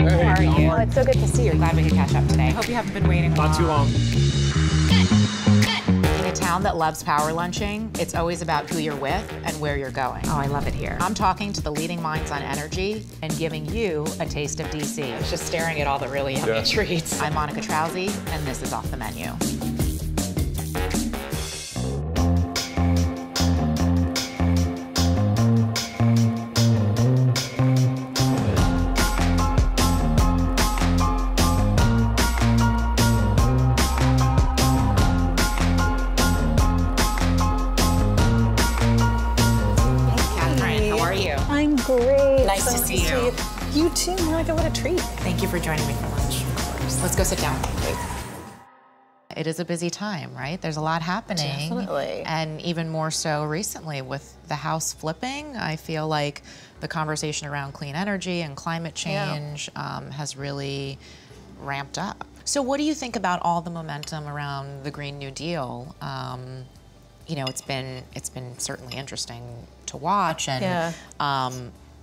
Hey, How are you? Elmer. Oh, it's so good to see you. Glad we could catch up today. Hope you haven't been waiting Not too long. In a town that loves power lunching, it's always about who you're with and where you're going. Oh, I love it here. I'm talking to the leading minds on energy and giving you a taste of DC. I was just staring at all the really yummy treats. I'm Monica Trauzzi, and this is Off the Menu. Nice to see you. You too, Monica. What a treat. Thank you for joining me for lunch. Let's go sit down. It is a busy time, right? There's a lot happening. Definitely. And even more so recently with the House flipping, I feel like the conversation around clean energy and climate change has really ramped up. So what do you think about all the momentum around the Green New Deal? You know, it's been certainly interesting to watch, and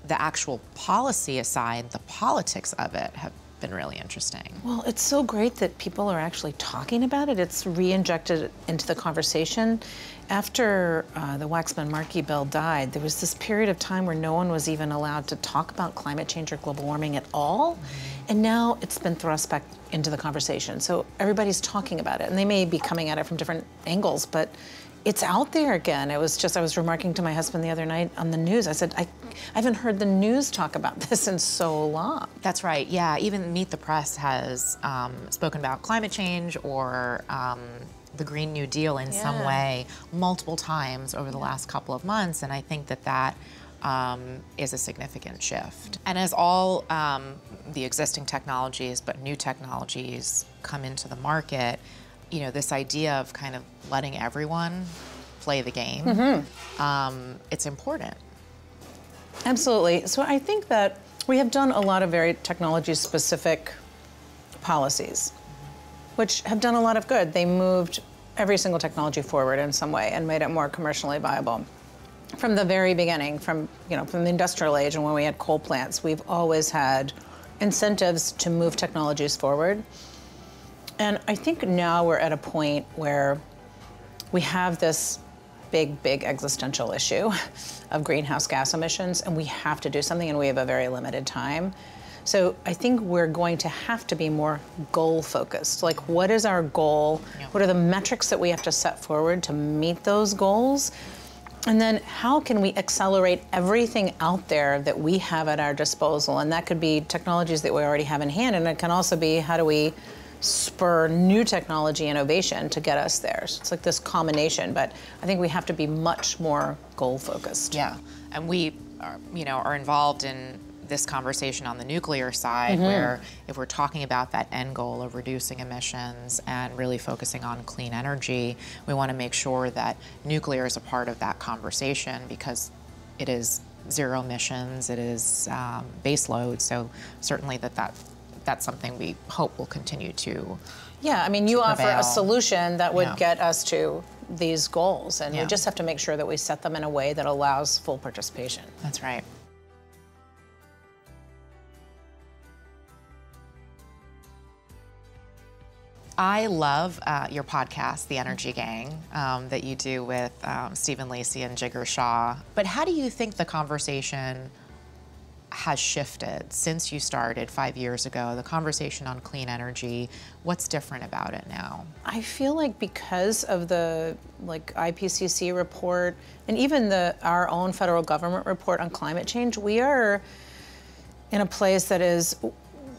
the actual policy aside, the politics of it have been really interesting. Well, it's so great that people are actually talking about it. It's re-injected into the conversation. After the Waxman-Markey bill died, there was this period of time where no one was even allowed to talk about climate change or global warming at all. And now it's been thrust back into the conversation. So everybody's talking about it, and they may be coming at it from different angles, but it's out there again. It was just, I was remarking to my husband the other night on the news. I said, I haven't heard the news talk about this in so long. That's right, yeah. Even Meet the Press has spoken about climate change or the Green New Deal in some way multiple times over the last couple of months, and I think that that is a significant shift. And as all the existing technologies, but new technologies come into the market, you know, this idea of kind of letting everyone play the game, it's important. Absolutely. So I think that we have done a lot of very technology-specific policies, which have done a lot of good. They moved every single technology forward in some way and made it more commercially viable. From the very beginning, from the industrial age and when we had coal plants, we've always had incentives to move technologies forward. And I think now we're at a point where we have this big existential issue of greenhouse gas emissions, and we have to do something, and we have a very limited time. So I think we're going to have to be more goal-focused. Like, what is our goal? What are the metrics that we have to set forward to meet those goals? And then how can we accelerate everything out there that we have at our disposal? And that could be technologies that we already have in hand, and it can also be how do we spur new technology innovation to get us there. So it's like this combination, but I think we have to be much more goal-focused. Yeah, and we are involved in this conversation on the nuclear side, where if we're talking about that end goal of reducing emissions and really focusing on clean energy, we want to make sure that nuclear is a part of that conversation because it is zero emissions, it is base load, so certainly that's something we hope will continue to I mean, you offer a solution that would get us to these goals, and we just have to make sure that we set them in a way that allows full participation. That's right. I love your podcast, The Energy Gang, that you do with Stephen Lacey and Jigar Shah. But how do you think the conversation has shifted since you started 5 years ago, the conversation on clean energy? What's different about it now? I feel like because of the IPCC report and even our own federal government report on climate change, we are in a place that is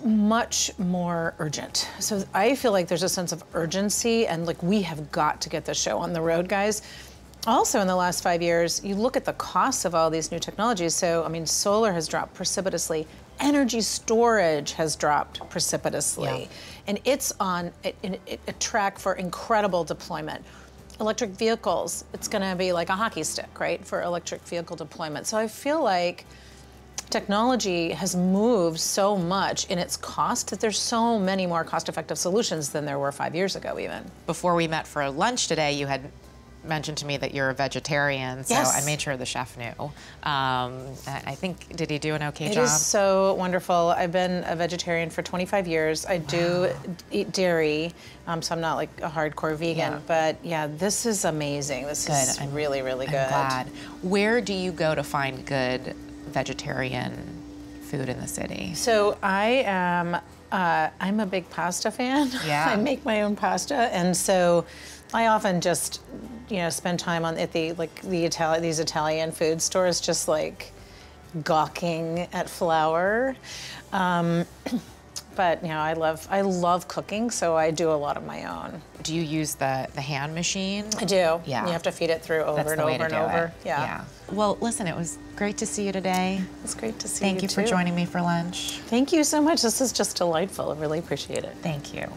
much more urgent. So I feel like there's a sense of urgency and we have got to get the show on the road, guys. Also, in the last 5 years, you look at the costs of all these new technologies. So, I mean, solar has dropped precipitously. Energy storage has dropped precipitously. And it's on a track for incredible deployment. Electric vehicles, it's going to be like a hockey stick, right, for electric vehicle deployment. So I feel like technology has moved so much in its cost that there's so many more cost-effective solutions than there were 5 years ago even. Before we met for lunch today, you had mentioned to me that you're a vegetarian, so Yes. I made sure the chef knew. I think, did he do an okay It job? is so wonderful. I've been a vegetarian for 25 years. I do eat dairy, so I'm not like a hardcore vegan. Yeah. But yeah, this is amazing. This is I'm really, really good. I'm glad. Where do you go to find good vegetarian food in the city? So I am. I'm a big pasta fan. Yeah. I make my own pasta, and so I often just, spend time at these Italian food stores, just like gawking at flour. But I love cooking, so I do a lot of my own. Do you use the hand machine? I do. Yeah. You have to feed it through over That's and the way over to and do over. it. Yeah. Well, listen, it was great to see you today. It's great to see you. Thank you for too. joining me for lunch. Thank you so much. This is just delightful. I really appreciate it. Thank you.